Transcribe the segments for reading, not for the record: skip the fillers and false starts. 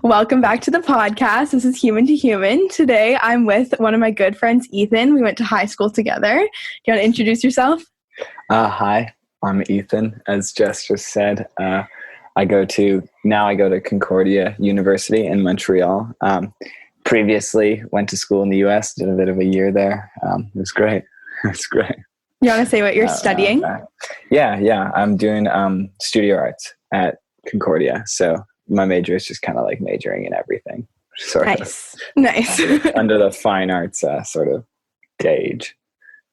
Welcome back to the podcast. This is Human to Human. Today, I'm with one of my good friends, Ethan. We went to high school together. Do you want to introduce yourself? Hi, I'm Ethan. As Jess just said, I go to Concordia University in Montreal. Previously went to school in the US, did a bit of a year there. It was great. It's great. You want to say what you're studying? Yeah. I'm doing studio arts at Concordia. So my major is just kind of like majoring in everything. Nice. Under the fine arts sort of gauge.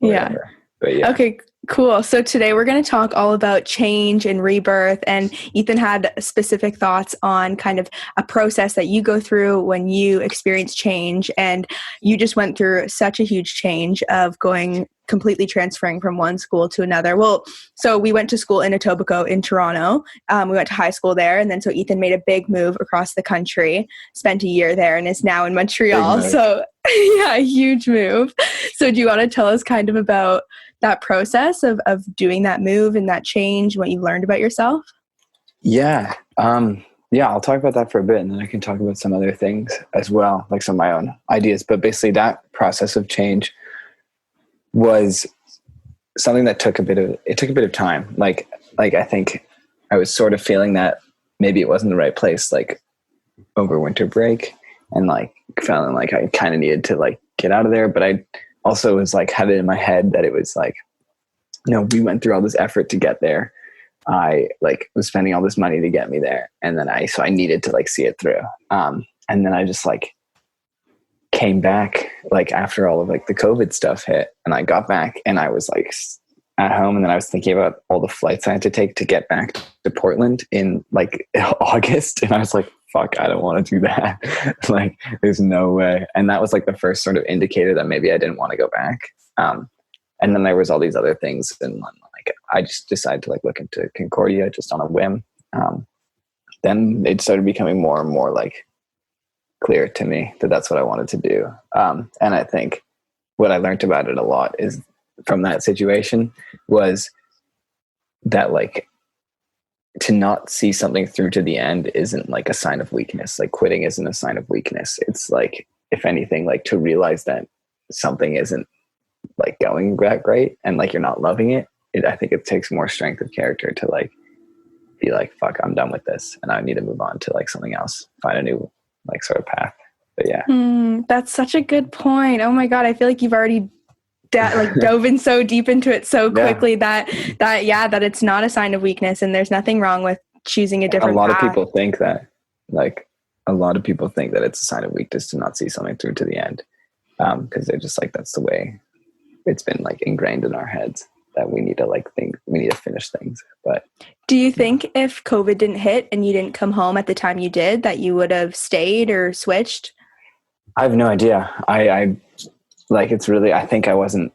Yeah. But yeah. Okay, cool. So today we're going to talk all about change and rebirth. And Ethan had specific thoughts on kind of a process that you go through when you experience change. And you just went through such a huge change of completely transferring from one school to another. Well, so we went to school in Etobicoke in Toronto. We went to high school there. And then so Ethan made a big move across the country, spent a year there, and is now in Montreal. So yeah, a huge move. So do you want to tell us kind of about that process of doing that move and that change, what you learned about yourself? Yeah. I'll talk about that for a bit, and then I can talk about some other things as well, like some of my own ideas. But basically that process of change was something that took a bit of time. Like I think I was sort of feeling that maybe it wasn't the right place, like over winter break, and like feeling like I kind of needed to like get out of there. But I also was like, had it in my head that it was like, we went through all this effort to get there. I like was spending all this money to get me there. And then I needed to like see it through. And then I just like came back like after all of like the COVID stuff hit, and I got back and I was like at home, and then I was thinking about all the flights I had to take to get back to Portland in like August. And I was like, fuck, I don't want to do that. Like, there's no way. And that was like the first sort of indicator that maybe I didn't want to go back. And then there was all these other things. And like, I just decided to like look into Concordia just on a whim. Then it started becoming more and more like clear to me that that's what I wanted to do. And I think what I learned about it a lot is from that situation was that like, to not see something through to the end isn't like a sign of weakness. Like quitting isn't a sign of weakness. It's like, if anything, like to realize that something isn't like going that great and like you're not loving it. I think it takes more strength of character to like be like, fuck, I'm done with this and I need to move on to like something else, find a new like sort of path. But yeah. That's such a good point. Oh my God. I feel like you've already dove in so deep into it so quickly that it's not a sign of weakness, and there's nothing wrong with choosing a different path. A lot of people think that it's a sign of weakness to not see something through to the end, because they're just like, that's the way it's been like ingrained in our heads that we need to like think we need to finish things. But do you think if COVID didn't hit and you didn't come home at the time you did, that you would have stayed or switched? I have no idea. I like, it's really, I think I wasn't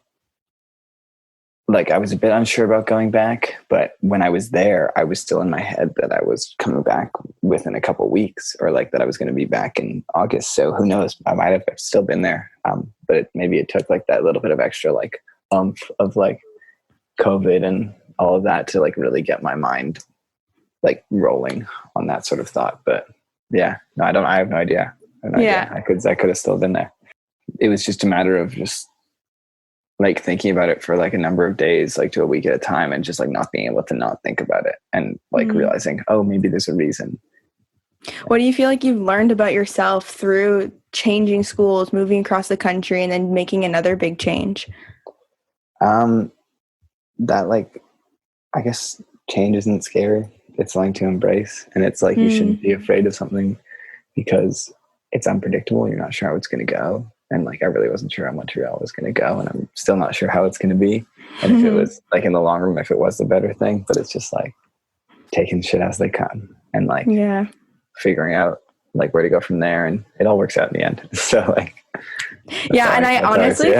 like, I was a bit unsure about going back, but when I was there, I was still in my head that I was coming back within a couple of weeks, or like that I was going to be back in August. So who knows, I might have still been there. But maybe it took like that little bit of extra like of like COVID and all of that to like really get my mind like rolling on that sort of thought. But yeah, no, I have no idea. I could have still been there. It was just a matter of just like thinking about it for like a number of days, like to a week at a time, and just like not being able to not think about it, and like realizing, oh, maybe there's a reason. What do you feel like you've learned about yourself through changing schools, moving across the country, and then making another big change? That like, I guess change isn't scary. It's something to embrace. And it's like, you shouldn't be afraid of something because it's unpredictable. You're not sure how it's going to go. And like, I really wasn't sure how Montreal was going to go, and I'm still not sure how it's going to be. And if it was like in the long run, if it was the better thing, but it's just like taking shit as they come and like figuring out like where to go from there, and it all works out in the end. So like, and I honestly,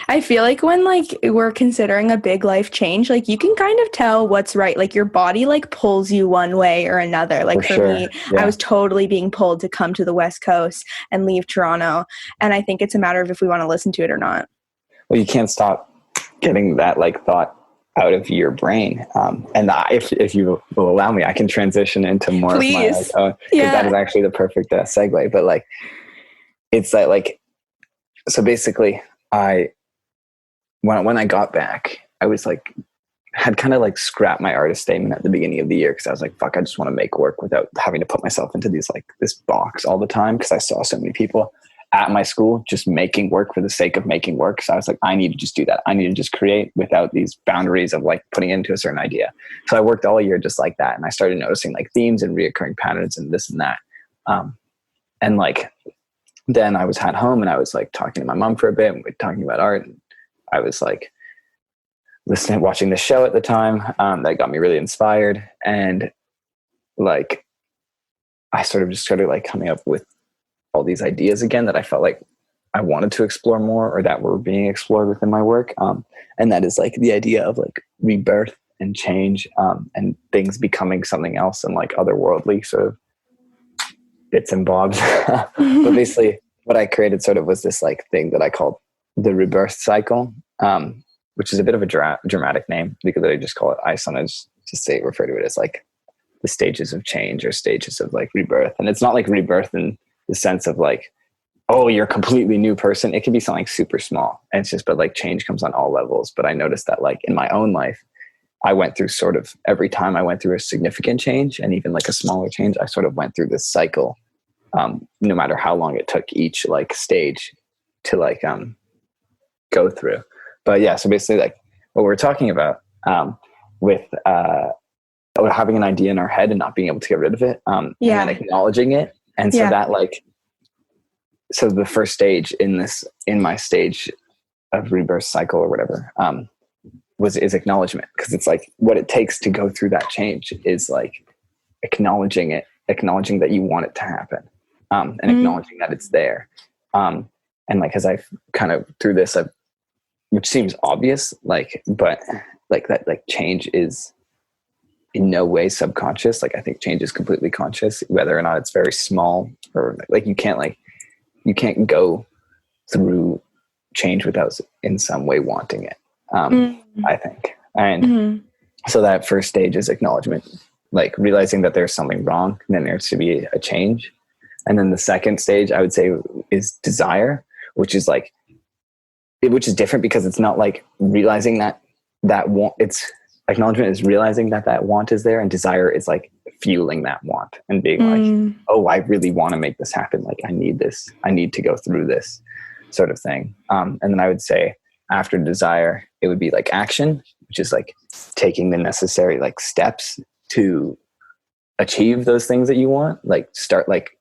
I feel like when like we're considering a big life change, like you can kind of tell what's right. Like your body like pulls you one way or another. Like for me, I was totally being pulled to come to the West Coast and leave Toronto. And I think it's a matter of if we want to listen to it or not. Well, you can't stop getting that like thought out of your brain. And if you will allow me, I can transition into more Please. of my, because that is actually the perfect segue. But like, it's like, so basically when I got back, I was like, had kind of like scrapped my artist statement at the beginning of the year. Cause I was like, fuck, I just want to make work without having to put myself into these, like this box all the time. Cause I saw so many people at my school just making work for the sake of making work. So I was like, I need to just do that. I need to just create without these boundaries of like putting into a certain idea. So I worked all year just like that. And I started noticing like themes and reoccurring patterns and this and that. And like, then I was at home and I was like talking to my mom for a bit and we're talking about art. And I was like watching this show at the time that got me really inspired. And like, I sort of just started like coming up with all these ideas again that I felt like I wanted to explore more or that were being explored within my work. And that is like the idea of like rebirth and change and things becoming something else and like otherworldly sort of bits and bobs. But basically what I created sort of was this like thing that I called the rebirth cycle, which is a bit of a dramatic name because I just call it, I sometimes just refer to it as like the stages of change or stages of like rebirth. And it's not like rebirth in the sense of like, oh, you're a completely new person. It can be something super small. And it's just, but like change comes on all levels. But I noticed that like in my own life, I went through sort of every time I went through a significant change and even like a smaller change, I sort of went through this cycle, no matter how long it took each like stage to like go through. But yeah, so basically like what we're talking about with having an idea in our head and not being able to get rid of it and then acknowledging it. And so that like, so the first stage in my stage of rebirth cycle or whatever, is acknowledgement. Cause it's like what it takes to go through that change is like acknowledging that you want it to happen, and acknowledging that it's there. And like, as I've kind of through this, which seems obvious, like, but like that, like change is in no way subconscious. Like I think change is completely conscious, whether or not it's very small or like you can't go through change without in some way wanting it. I think. And so that first stage is acknowledgement, like realizing that there's something wrong and then there needs to be a change. And then the second stage I would say is desire, which is different because it's not like realizing that want, it's acknowledgement is realizing that want is there, and desire is like fueling that want and being like, oh, I really want to make this happen. Like I need this, I need to go through this sort of thing. And then I would say after desire, it would be like action, which is like taking the necessary like steps to achieve those things that you want. Like start like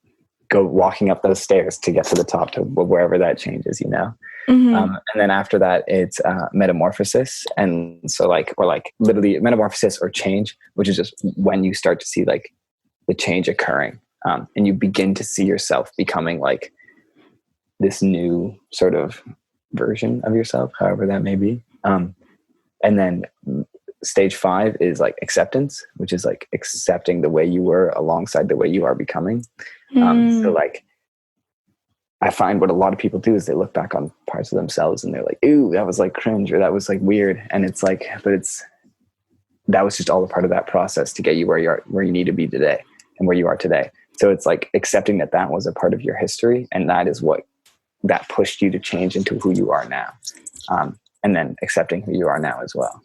go walking up those stairs to get to the top to wherever that changes, you know? And then after that, it's metamorphosis. And so like, or like literally metamorphosis or change, which is just when you start to see like the change occurring, and you begin to see yourself becoming like this new sort of version of yourself, however that may be. And then stage 5 is like acceptance, which is like accepting the way you were alongside the way you are becoming. So like, I find what a lot of people do is they look back on parts of themselves and they're like, ooh, that was like cringe or that was like weird. And it's like, but that was just all a part of that process to get you where you need to be today and where you are today. So it's like accepting that was a part of your history. And that is what that pushed you to change into who you are now. And then accepting who you are now as well.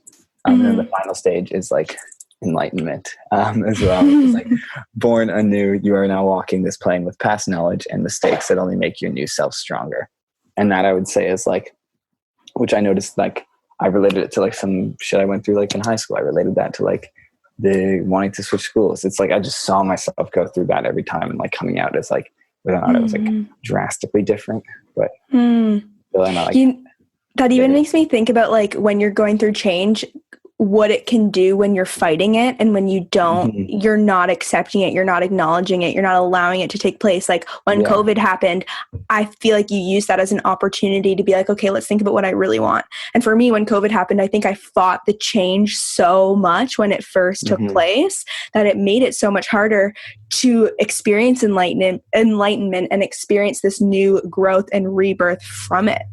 And then the final stage is like enlightenment as well. It's like born anew, you are now walking this plane with past knowledge and mistakes that only make your new self stronger. And that I would say is like, which I noticed, like I related it to like some shit I went through like in high school. I related that to like the wanting to switch schools. It's like I just saw myself go through that every time, and like coming out as like whether or not it was like drastically different, but feeling like that even makes me think about like when you're going through change, what it can do when you're fighting it, and when you don't, you're not accepting it, you're not acknowledging it, you're not allowing it to take place. Like when COVID happened, I feel like you use that as an opportunity to be like, okay, let's think about what I really want. And for me, when COVID happened, I think I fought the change so much when it first took place that it made it so much harder to experience enlightenment and experience this new growth and rebirth from it.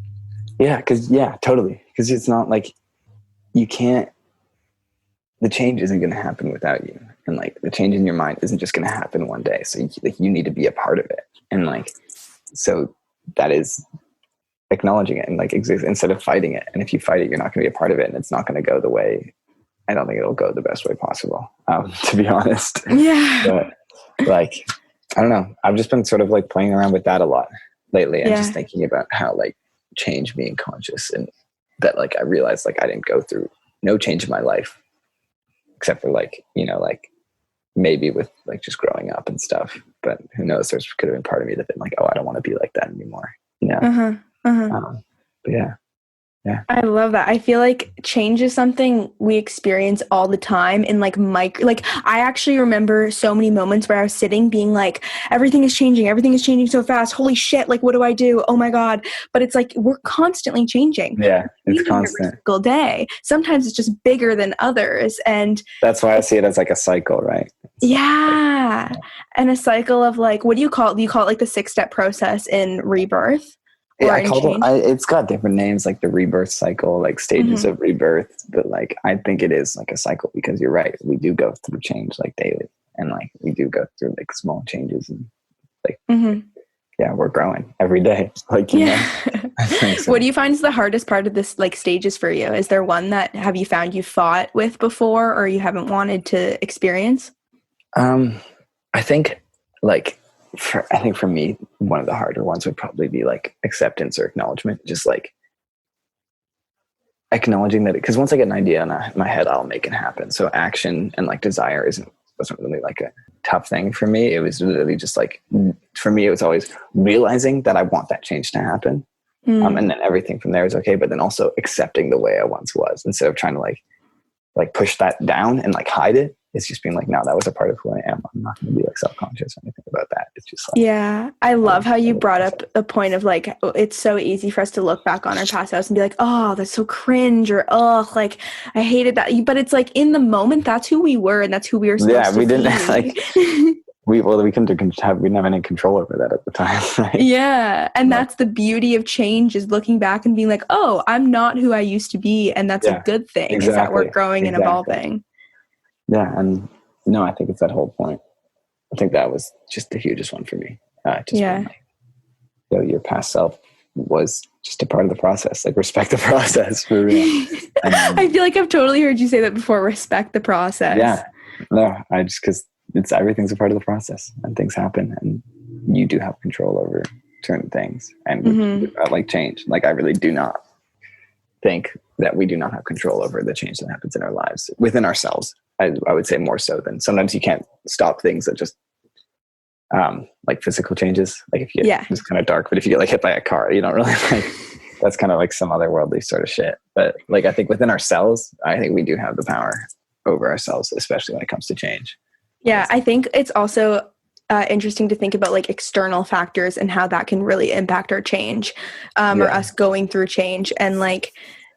Yeah, totally. Because it's not like you can't the change isn't going to happen without you. And like the change in your mind isn't just going to happen one day. So you need to be a part of it. And like, so that is acknowledging it and like exist instead of fighting it. And if you fight it, you're not going to be a part of it, and it's not going to go the way. I don't think it'll go the best way possible, to be honest. Yeah. But like, I don't know. I've just been sort of like playing around with that a lot lately, and just thinking about how like change being conscious, and that like I realized like I didn't go through no change in my life except for like, you know, like maybe with like just growing up and stuff. But who knows? There's could have been part of me that been like, oh, I don't want to be like that anymore. You know. But yeah. I love that. I feel like change is something we experience all the time in like like I actually remember so many moments where I was sitting being like, everything is changing so fast. Holy shit. Like, what do I do? Oh my God. But it's like, we're constantly changing. Yeah. It's constant. Every single day. Sometimes it's just bigger than others. And that's why I see it as like a cycle, right? Yeah. And a cycle of like, what do you call it? Do you call it like the 6-step process in Rebirth? Yeah, it's got different names, like the rebirth cycle, like stages of rebirth. But like, I think it is like a cycle, because you're right. We do go through change like daily, and like we do go through like small changes, and like, yeah, we're growing every day. Like, you know, I think so. What do you find is the hardest part of this like stages for you? Is there one that have you found you fought with before, or you haven't wanted to experience? I think like, for me, one of the harder ones would probably be like acceptance or acknowledgement. Just like acknowledging that, because once I get an idea in my head, I'll make it happen. So action and like desire wasn't really like a tough thing for me. It was literally just like, for me, it was always realizing that I want that change to happen. And then everything from there is okay. But then also accepting the way I once was, instead of trying to like push that down and like hide it. It's just being like, no, that was a part of who I am. I'm not going to be like self-conscious or anything about that. It's just like, yeah, I love how you brought up a point of like, it's so easy for us to look back on our past selves and be like, oh, that's so cringe, or oh, like I hated that. But it's like in the moment, that's who we were, and that's who we were supposed to be. Yeah, we didn't like we didn't have any control over that at the time. Right? Yeah, and that's the beauty of change, is looking back and being like, oh, I'm not who I used to be, and that's a good thing. Exactly. Is that we're growing and evolving. Yeah, and no, I think it's that whole point. I think that was just the hugest one for me. Being like, your past self was just a part of the process. Like, respect the process, for real. I feel like I've totally heard you say that before. Respect the process. Yeah, no, because everything's a part of the process, and things happen, and you do have control over certain things, and like change. Like, I really do not think that we do not have control over the change that happens in our lives within ourselves. I would say more so than sometimes you can't stop things that just like physical changes. Like if you get, it's kind of dark, but if you get like hit by a car, you don't really like, that's kind of like some otherworldly sort of shit. But like, I think within ourselves, I think we do have the power over ourselves, especially when it comes to change. Yeah. I think it's also interesting to think about like external factors and how that can really impact our change or us going through change. And like,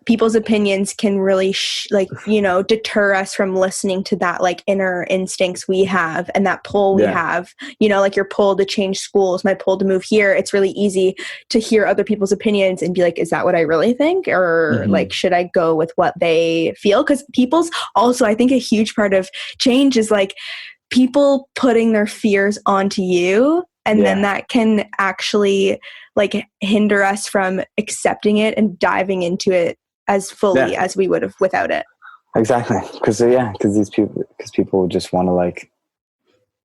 people's opinions can really deter us from listening to that like inner instincts we have, and that pull we have, like your pull to change schools, my pull to move here. It's really easy to hear other people's opinions and be like, is that what I really think? Or like, should I go with what they feel? Because people's also, I think a huge part of change is like people putting their fears onto you. And then that can actually like hinder us from accepting it and diving into it as fully as we would have without it. Exactly. Because people just want to like,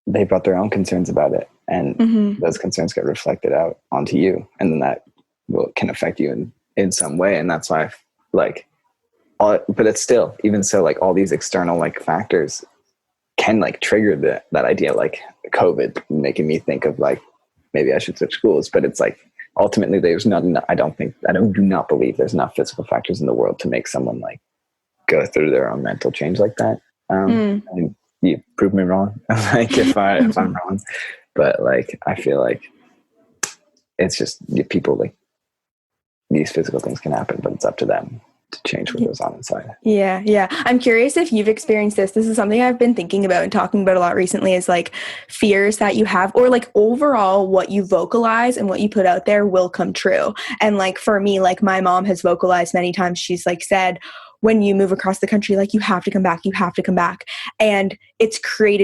they brought their own concerns about it, and those concerns get reflected out onto you, and then that can affect you in some way. And that's why but it's still, even so, like all these external like factors can like trigger that idea, like COVID making me think of like, maybe I should switch schools. But it's like, ultimately, there's not. I do not believe there's enough physical factors in the world to make someone like go through their own mental change like that. And you prove me wrong, like if I'm wrong, but like I feel like it's just people, like these physical things can happen, but it's up to them to change what goes on inside. Yeah. I'm curious if you've experienced this. This is something I've been thinking about and talking about a lot recently, is like fears that you have, or like overall what you vocalize and what you put out there will come true. And like for me, like my mom has vocalized many times. She's like said, when you move across the country, like, you have to come back, you have to come back. And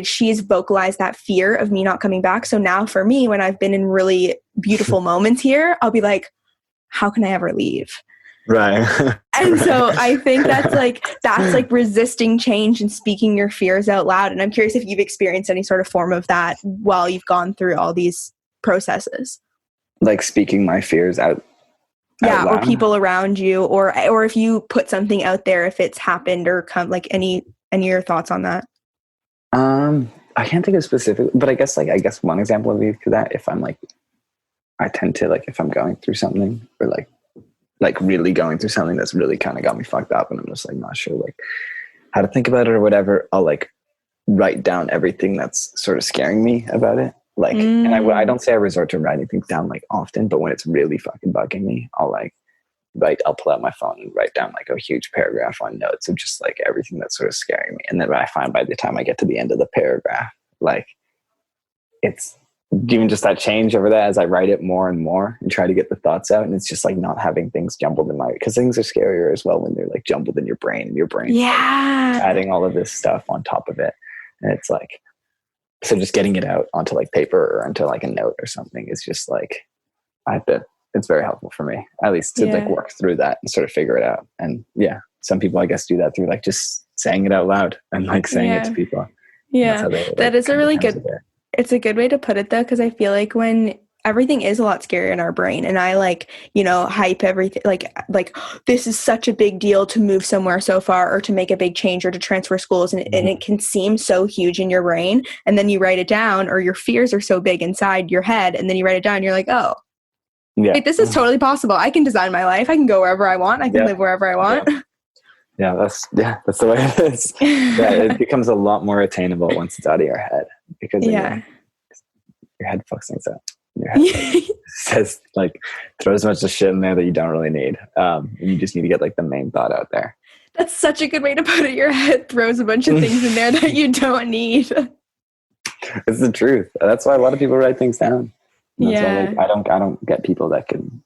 she's vocalized that fear of me not coming back. So now for me, when I've been in really beautiful moments here, I'll be like, how can I ever leave? Right. And so I think that's like resisting change and speaking your fears out loud. And I'm curious if you've experienced any sort of form of that while you've gone through all these processes. Like speaking my fears out Yeah, loud? or people around you, or if you put something out there, if it's happened or come, like, any of your thoughts on that? I can't think of specific, but I guess one example would be to that, if I'm like, I tend to, like, if I'm going through something, or like really going through something that's really kind of got me fucked up, and I'm just like not sure like how to think about it or whatever, I'll like write down everything that's sort of scaring me about it. Like, and I don't say I resort to writing things down like often, but when it's really fucking bugging me, I'll pull out my phone and write down like a huge paragraph on notes of just like everything that's sort of scaring me. And then I find by the time I get to the end of the paragraph, like, it's even just that change over that as I write it more and more and try to get the thoughts out. And it's just like not having things jumbled in because things are scarier as well when they're like jumbled in your brain, and your brain, yeah, adding all of this stuff on top of it. And it's like, so just getting it out onto like paper or onto like a note or something is just like, it's very helpful for me, at least, to like work through that and sort of figure it out. And yeah, some people I guess do that through like just saying it out loud and like saying it to people. Yeah, that is a really good, it's a good way to put it though, because I feel like when everything is a lot scarier in our brain, and I like, hype everything, like this is such a big deal to move somewhere so far, or to make a big change, or to transfer schools, and it can seem so huge in your brain, and then you write it down, or your fears are so big inside your head, and then you write it down, and you're like, oh, wait, this is totally possible. I can design my life. I can go wherever I want. I can live wherever I want. Yeah, that's the way it is. Yeah, it becomes a lot more attainable once it's out of your head, because your head fucks things up. Your head says, like, throws a bunch of shit in there that you don't really need. And you just need to get like the main thought out there. That's such a good way to put it. Your head throws a bunch of things in there that you don't need. It's the truth. That's why a lot of people write things down. Why, like, I don't get people that can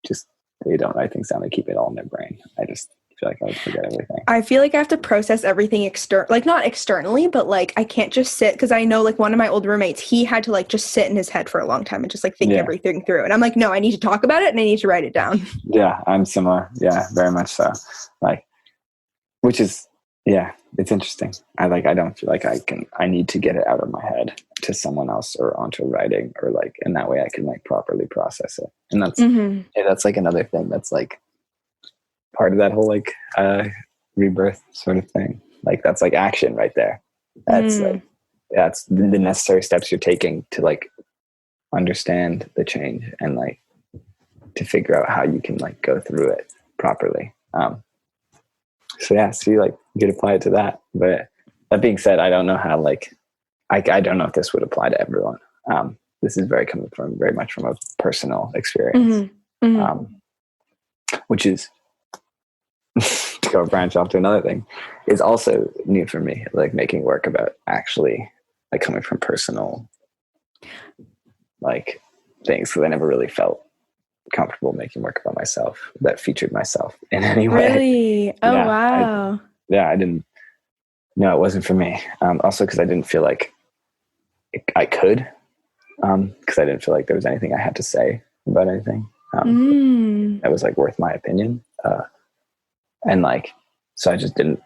just, they don't write things down. They keep it all in their brain. I just feel like I would forget everything. I feel like I have to process everything like not externally, but like I can't just sit, because I know like one of my old roommates, he had to like just sit in his head for a long time and just like think everything through. And I'm like, no, I need to talk about it and I need to write it down. Yeah, I'm similar. Yeah, very much so. Like, which is, it's interesting. I don't feel like I need to get it out of my head to someone else or onto writing, or like, in that way I can like properly process it. And that's, that's like another thing that's like part of that whole like rebirth sort of thing. Like, that's like action right there. That's like, that's the necessary steps you're taking to like understand the change and like to figure out how you can like go through it properly. So you like, you could apply it to that. But that being said, I don't know how, like, I don't know if this would apply to everyone. This is coming from very much from a personal experience, which is to go branch off to another thing, is also new for me. Like, making work about actually like coming from personal like things, because I never really felt comfortable making work about myself that featured myself in any way. Really? Oh, wow. I didn't. No, it wasn't for me. Also, because I didn't feel like I could, because I didn't feel like there was anything I had to say about anything that was like worth my opinion. And like, so I just didn't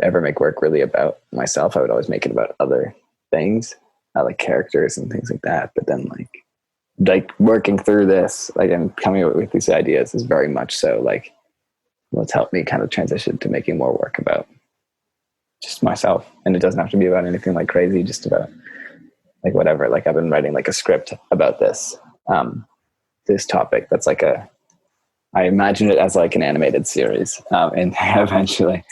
ever make work really about myself. I would always make it about other things, like characters and things like that. But then like working through this, like, and coming up with these ideas is very much so like what's helped me kind of transition to making more work about just myself. And it doesn't have to be about anything like crazy, just about like whatever. Like, I've been writing like a script about this topic that's like I imagine it as like an animated series, and eventually,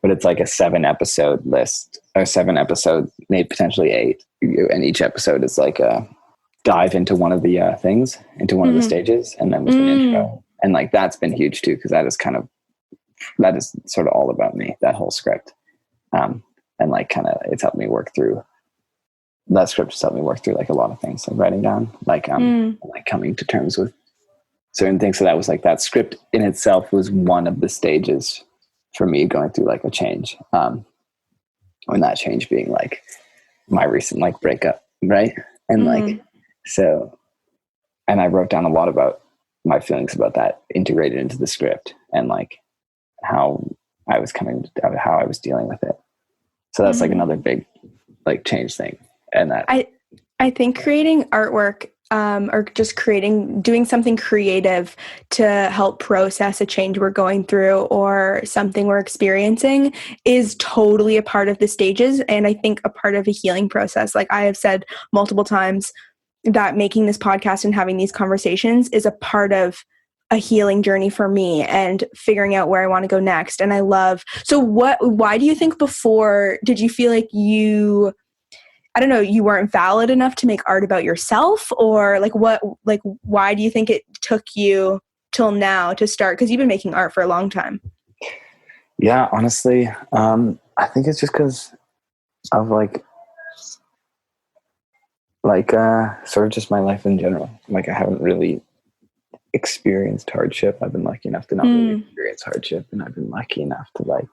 but it's like a 7 episode list, or 7 episodes, maybe potentially 8. And each episode is like a dive into one of the things, into one of the stages, and then with an intro. And like, that's been huge too, because that is sort of all about me, that whole script. And like, kind of, it's helped me work through, that script has helped me work through like a lot of things, like writing down, like, like coming to terms with certain things. So that was like, that script in itself was one of the stages for me going through like a change. When that change being like my recent like breakup, right? And like, so, and I wrote down a lot about my feelings about that integrated into the script and like how I was how I was dealing with it. So that's like another big like change thing. And that I think creating artwork or just doing something creative to help process a change we're going through or something we're experiencing is totally a part of the stages. And I think a part of a healing process. Like I have said multiple times that making this podcast and having these conversations is a part of a healing journey for me and figuring out where I want to go next. And why do you think before, did you feel like you weren't valid enough to make art about yourself, or why do you think it took you till now to start? Because you've been making art for a long time. Yeah, honestly, I think it's just because of sort of just my life in general. Like I haven't really experienced hardship. I've been lucky enough to not really experience hardship, and I've been lucky enough to like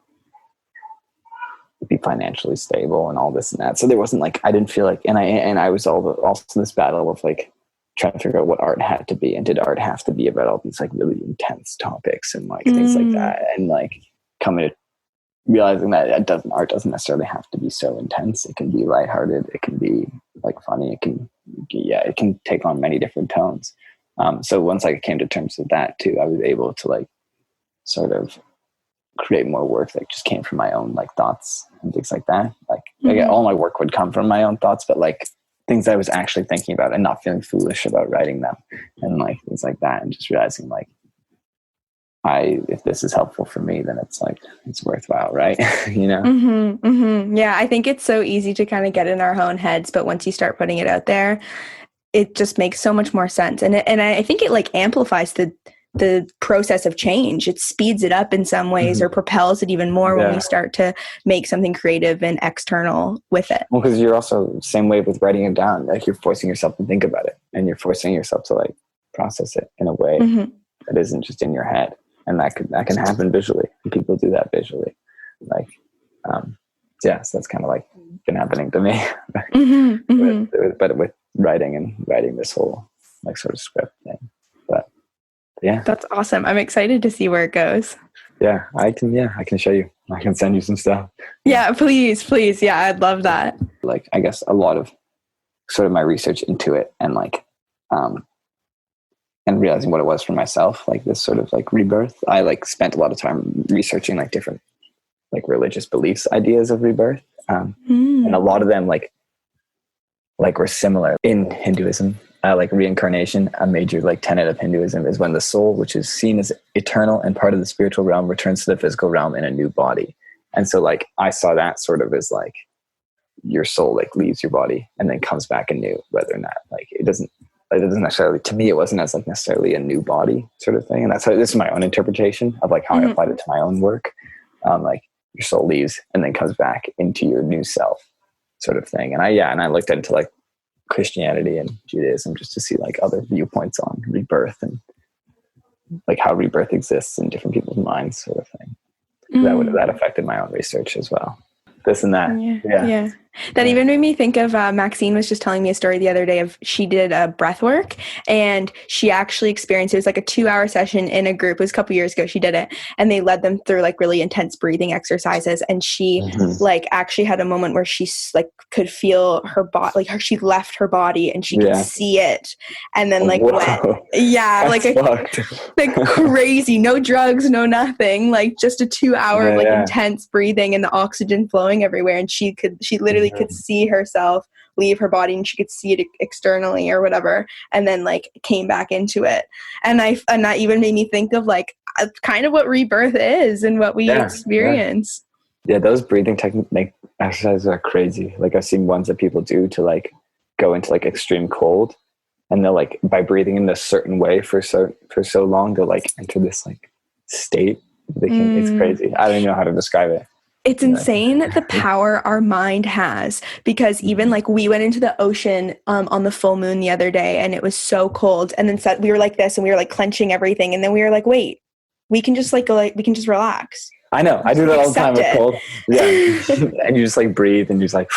be financially stable and all this and that. So there wasn't like, I didn't feel like, and I was also this battle of like trying to figure out what art had to be, and did art have to be about all these like really intense topics and like things like that, and like coming to realizing that art doesn't necessarily have to be so intense. It can be lighthearted, it can be like funny, it can take on many different tones. So once I came to terms with that too, I was able to like sort of create more work that just came from my own like thoughts and things like that. Like all my work would come from my own thoughts, but like things I was actually thinking about and not feeling foolish about writing them and like things like that. And just realizing like, if this is helpful for me, then it's like, it's worthwhile. Right. You know? Yeah. I think it's so easy to kind of get in our own heads, but once you start putting it out there, it just makes so much more sense. And I think it like amplifies the process of change. It speeds it up in some ways or propels it even more when we start to make something creative and external with it. Well, because you're also same way with writing it down. Like you're forcing yourself to think about it, and you're forcing yourself to like process it in a way that isn't just in your head. And that can happen visually. And people do that visually. Like, so that's kind of like been happening to me. But with writing this whole like sort of script thing. But yeah, that's awesome. I'm excited to see where it goes. Yeah, I can show you. I can send you some stuff. Yeah, please. Yeah, I'd love that. Like, I guess a lot of sort of my research into it and like, and realizing what it was for myself, like this sort of like rebirth. I like spent a lot of time researching like different like religious beliefs, ideas of rebirth. And a lot of them like were similar in Hinduism. Like reincarnation, a major like tenet of Hinduism is when the soul, which is seen as eternal and part of the spiritual realm, returns to the physical realm in a new body. And so like I saw that sort of as like your soul like leaves your body and then comes back anew, whether or not like it doesn't necessarily, to me it wasn't as like necessarily a new body sort of thing. And that's how, this is my own interpretation of like how I applied it to my own work. Like your soul leaves and then comes back into your new self sort of thing. And I looked into like Christianity and Judaism just to see like other viewpoints on rebirth and like how rebirth exists in different people's minds sort of thing. That affected my own research as well. This and that. Yeah. That even made me think of Maxine was just telling me a story the other day of she did a breath work and she actually experienced, it was like a 2-hour session in a group. It was a couple years ago she did it, and they led them through like really intense breathing exercises, and she like actually had a moment where she like could feel her body, like she left her body and she could see it, and then like like crazy, no drugs, no nothing, like just a 2-hour like intense breathing and the oxygen flowing everywhere, and she literally could see herself leave her body and she could see it externally or whatever, and then like came back into it. And that even made me think of like kind of what rebirth is and what we experience. Yeah, those breathing technique exercises are crazy. Like I've seen ones that people do to like go into like extreme cold, and they'll like by breathing in a certain way for so long they'll like enter this like state. It's crazy. I don't know how to describe it. It's insane the power our mind has, because even like we went into the ocean on the full moon the other day and it was so cold, and then we were like this and we were like clenching everything, and then we were like, wait, we can just relax. I know. I do that all the time with Accept cold. Yeah. And you just like breathe and you're just like,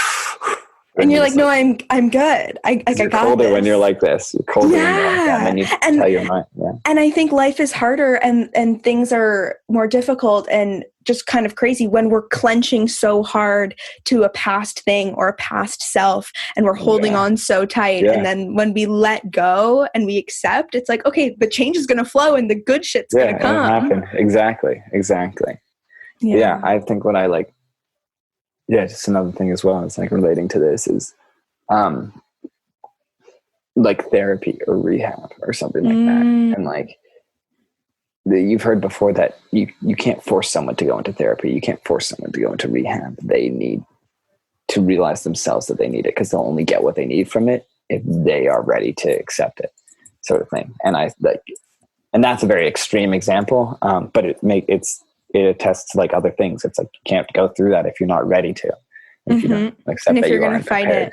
and you're like, no, I'm good. I got colder this. when you're like this. You're colder when you're like that. And then you tell your mind. Yeah. And I think life is harder and things are more difficult and just kind of crazy when we're clenching so hard to a past thing or a past self and we're holding on so tight. Yeah. And then when we let go and we accept, it's like, okay, the change is going to flow and the good shit's going to come. Happen. Exactly. Yeah. I think what I like, just another thing as well, it's like relating to this is like therapy or rehab or something like that. And like you've heard before that you can't force someone to go into therapy. You can't force someone to go into rehab. They need to realize themselves that they need it because they'll only get what they need from it if they are ready to accept it, sort of thing. And and that's a very extreme example, but it attests to like other things. It's like you can't go through that if you're not ready to. If you don't accept and if that you're going to fight it.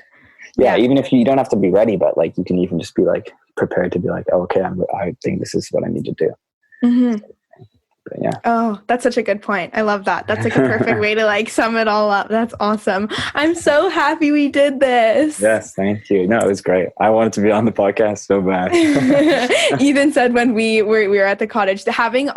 Yeah, even if you don't have to be ready, but like you can even just be like prepared to be like, oh, okay, I think this is what I need to do. But yeah. Oh, that's such a good point. I love that. That's like a perfect way to like sum it all up. That's awesome. I'm so happy we did this. Yes, thank you. No, it was great. I wanted to be on the podcast so bad. Ethan said when we were at the cottage, having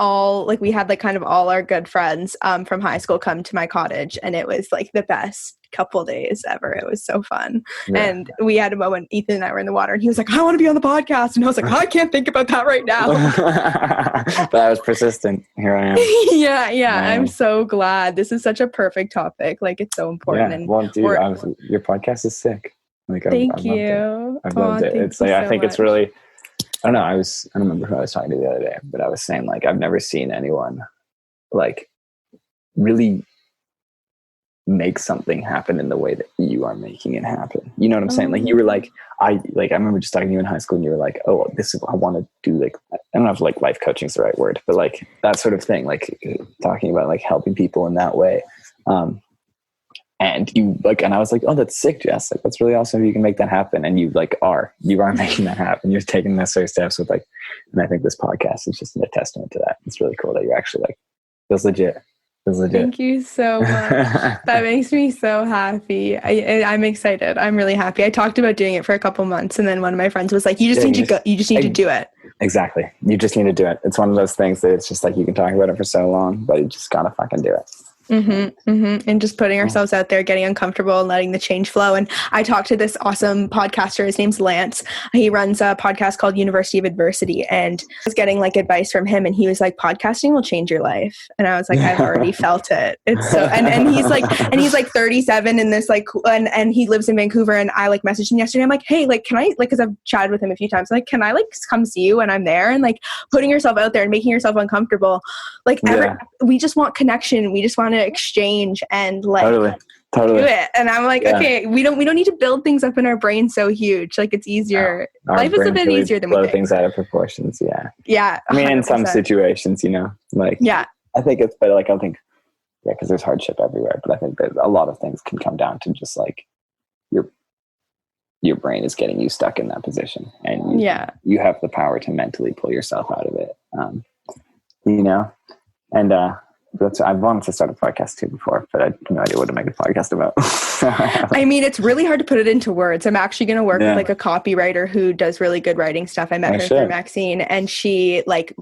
we had like kind of all our good friends from high school come to my cottage, and it was like the best couple days ever. It was so fun. Yeah. And we had a moment, Ethan and I were in the water and he was like, I want to be on the podcast. And I was like, I can't think about that right now. But I was persistent. Here I am. Yeah. I'm so glad. This is such a perfect topic. Like it's so important. And well, dude, your podcast is sick. Like, Thank you. I've loved it. It's like, I think it's really, I don't know. I don't remember who I was talking to the other day, but I was saying like, I've never seen anyone like really make something happen in the way that you are making it happen. You know what I'm saying? Like you were like, I remember just talking to you in high school and you were like, oh, this is what I want to do. Like, I don't know if like life coaching is the right word, but like that sort of thing, like talking about like helping people in that way. And you like, and I was like, oh, that's sick, Jess. Like, that's really awesome if you can make that happen. And you are making that happen. You're taking necessary steps with like, and I think this podcast is just a testament to that. It's really cool that you're actually like, feels legit. Thank you so much. That makes me so happy. I'm excited. I'm really happy. I talked about doing it for a couple months, and then one of my friends was like, "You just need to do it." Exactly. You just need to do it. It's one of those things that it's just like you can talk about it for so long, but you just gotta fucking do it. And just putting ourselves out there, getting uncomfortable and letting the change flow. And I talked to this awesome podcaster. His name's Lance. He runs a podcast called University of Adversity, and I was getting like advice from him, and he was like, podcasting will change your life. And I was like, I've already felt it. It's so, and he's like 37 in this like, and he lives in Vancouver. And I like messaged him yesterday. I'm like, hey, like, can I, like, cause I've chatted with him a few times. Like, can I like come see you when I'm there? And like putting yourself out there and making yourself uncomfortable. Like we just want connection. We just want to exchange and like totally do it. And I'm like, okay, we don't need to build things up in our brain so huge. Like it's easier. Life is a bit easier than we think. Blow things out of proportions. Yeah. I mean, 100%. In some situations, you know, like I think it's better. Like I think because there's hardship everywhere. But I think that a lot of things can come down to just like your brain is getting you stuck in that position, and you have the power to mentally pull yourself out of it. You know, and I've wanted to start a podcast too before, but I have no idea what to make a podcast about. I mean, it's really hard to put it into words. I'm actually going to work with like a copywriter who does really good writing stuff. I met her through Maxine, and she like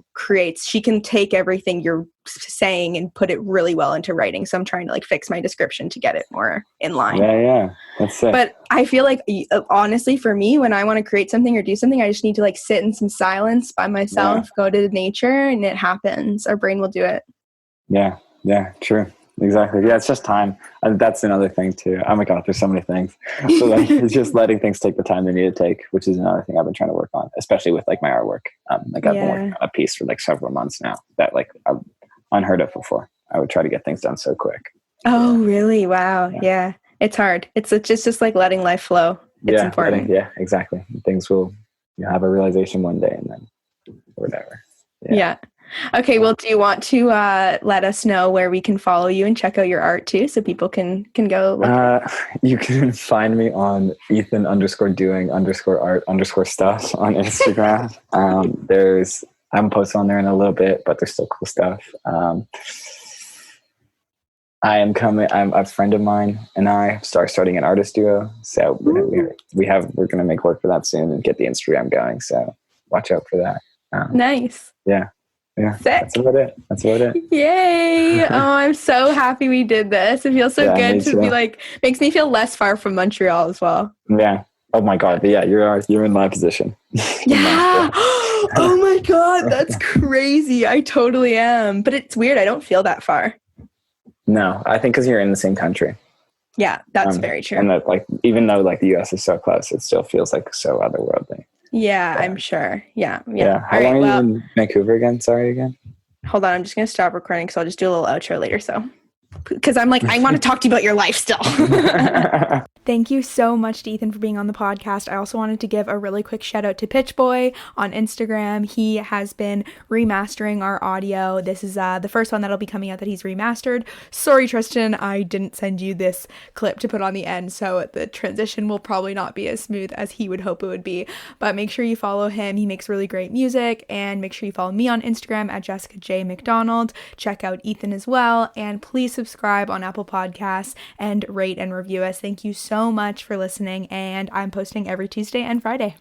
she can take everything you're saying and put it really well into writing. So I'm trying to like fix my description to get it more in line. Yeah. That's it. But I feel like honestly for me, when I want to create something or do something, I just need to like sit in some silence by myself, go to nature, and it happens. Our brain will do it. Yeah, true. Exactly. Yeah, it's just time. And that's another thing too. Oh my God, there's so many things. So like, it's just letting things take the time they need to take, which is another thing I've been trying to work on, especially with like my artwork. Like I've been working on a piece for like several months now that like I've unheard of before. I would try to get things done so quick. Oh, really? Wow. Yeah. It's hard. It's just like letting life flow. It's important. Exactly. You'll have a realization one day and then whatever. Yeah. Okay, well, do you want to let us know where we can follow you and check out your art too, so people can go look? You can find me on Ethan_doing_art_stuff on Instagram. I haven't posted on there in a little bit, but there's still cool stuff. I am coming. I'm a friend of mine and I starting an artist duo. So we're gonna make work for that soon and get the Instagram going. So watch out for that. Nice. Yeah. Sick. That's about it. Yay. Oh, I'm so happy we did this. It feels so good to be like, makes me feel less far from Montreal as well. Yeah. Oh my God. But yeah, you're in my position. Yeah. Oh my God. That's crazy. I totally am. But it's weird. I don't feel that far. No, I think because you're in the same country. Yeah, that's very true. And that, like, even though like the US is so close, it still feels like so otherworldly. Yeah, I'm sure. Yeah. How long are you in Vancouver again? Sorry again. Hold on, I'm just gonna stop recording because I'll just do a little outro later. So, because I'm like, I want to talk to you about your life still. Thank you so much to Ethan for being on the podcast. I also wanted to give a really quick shout out to Pitch Boy on Instagram. He has been remastering our audio. This is the first one that'll be coming out that he's remastered. Sorry, Tristan, I didn't send you this clip to put on the end, so the transition will probably not be as smooth as he would hope it would be. But make sure you follow him. He makes really great music, and make sure you follow me on Instagram at Jessica J. McDonald. Check out Ethan as well, and please subscribe on Apple Podcasts and rate and review us. Thank you so much for listening, and I'm posting every Tuesday and Friday.